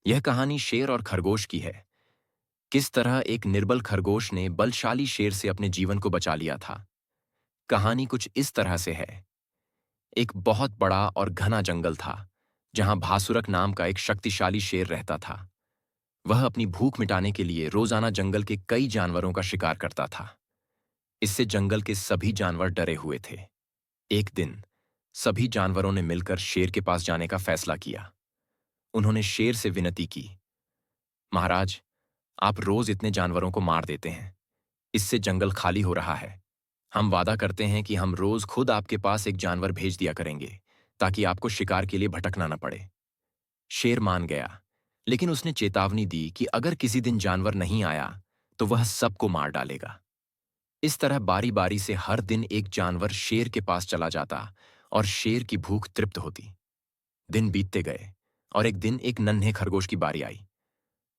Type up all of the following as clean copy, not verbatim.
यह कहानी शेर और खरगोश की है। किस तरह एक निर्बल खरगोश ने बलशाली शेर से अपने जीवन को बचा लिया था। कहानी कुछ इस तरह से है। एक बहुत बड़ा और घना जंगल था, जहां भासुरक नाम का एक शक्तिशाली शेर रहता था। वह अपनी भूख मिटाने के लिए रोजाना जंगल के कई जानवरों का शिकार करता था। इससे जंगल के सभी जानवर डरे हुए थे। एक दिन सभी जानवरों ने मिलकर शेर के पास जाने का फैसला किया। उन्होंने शेर से विनती की, महाराज, आप रोज इतने जानवरों को मार देते हैं। इससे जंगल खाली हो रहा है। हम वादा करते हैं कि हम रोज खुद आपके पास एक जानवर भेज दिया करेंगे, ताकि आपको शिकार के लिए भटकना न पड़े। शेर मान गया, लेकिन उसने चेतावनी दी कि अगर किसी दिन जानवर नहीं आया तो वह सबको मार डालेगा। इस तरह बारी बारी से हर दिन एक जानवर शेर के पास चला जाता और शेर की भूख तृप्त होती। दिन बीतते गए और एक दिन एक नन्हे खरगोश की बारी आई।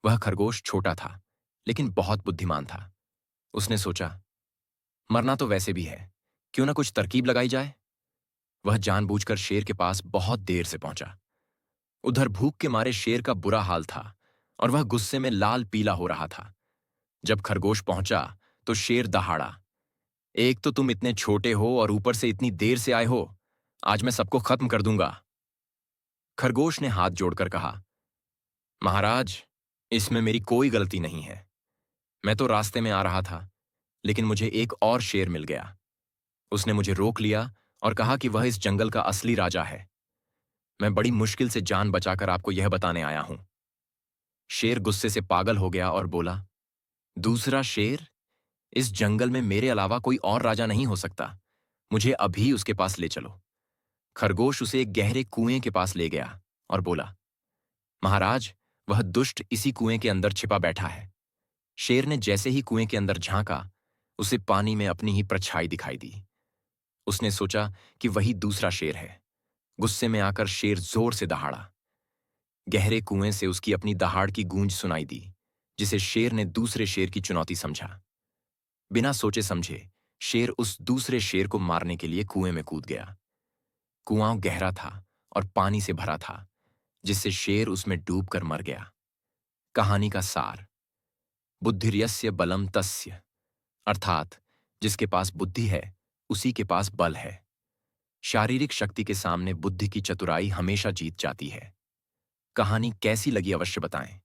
वह खरगोश छोटा था, लेकिन बहुत बुद्धिमान था। उसने सोचा, मरना तो वैसे भी है, क्यों ना कुछ तरकीब लगाई जाए। वह जानबूझकर शेर के पास बहुत देर से पहुंचा। उधर भूख के मारे शेर का बुरा हाल था और वह गुस्से में लाल पीला हो रहा था। जब खरगोश पहुंचा तो शेर दहाड़ा, एक तो तुम इतने छोटे हो और ऊपर से इतनी देर से आए हो। आज मैं सबको खत्म कर दूंगा। खरगोश ने हाथ जोड़कर कहा, महाराज, इसमें मेरी कोई गलती नहीं है। मैं तो रास्ते में आ रहा था, लेकिन मुझे एक और शेर मिल गया। उसने मुझे रोक लिया और कहा कि वह इस जंगल का असली राजा है। मैं बड़ी मुश्किल से जान बचाकर आपको यह बताने आया हूं। शेर गुस्से से पागल हो गया और बोला, दूसरा शेर? इस जंगल में मेरे अलावा कोई और राजा नहीं हो सकता। मुझे अभी उसके पास ले चलो। खरगोश उसे एक गहरे कुएं के पास ले गया और बोला, महाराज, वह दुष्ट इसी कुएं के अंदर छिपा बैठा है। शेर ने जैसे ही कुएं के अंदर झांका, उसे पानी में अपनी ही परछाई दिखाई दी। उसने सोचा कि वही दूसरा शेर है। गुस्से में आकर शेर जोर से दहाड़ा। गहरे कुएं से उसकी अपनी दहाड़ की गूंज सुनाई दी, जिसे शेर ने दूसरे शेर की चुनौती समझा। बिना सोचे समझे शेर उस दूसरे शेर को मारने के लिए कुएं में कूद गया। कुआं गहरा था और पानी से भरा था, जिससे शेर उसमें डूबकर मर गया। कहानी का सार: बुद्धिर्यस्य बलम तस्य, अर्थात जिसके पास बुद्धि है उसी के पास बल है। शारीरिक शक्ति के सामने बुद्धि की चतुराई हमेशा जीत जाती है। कहानी कैसी लगी अवश्य बताएं।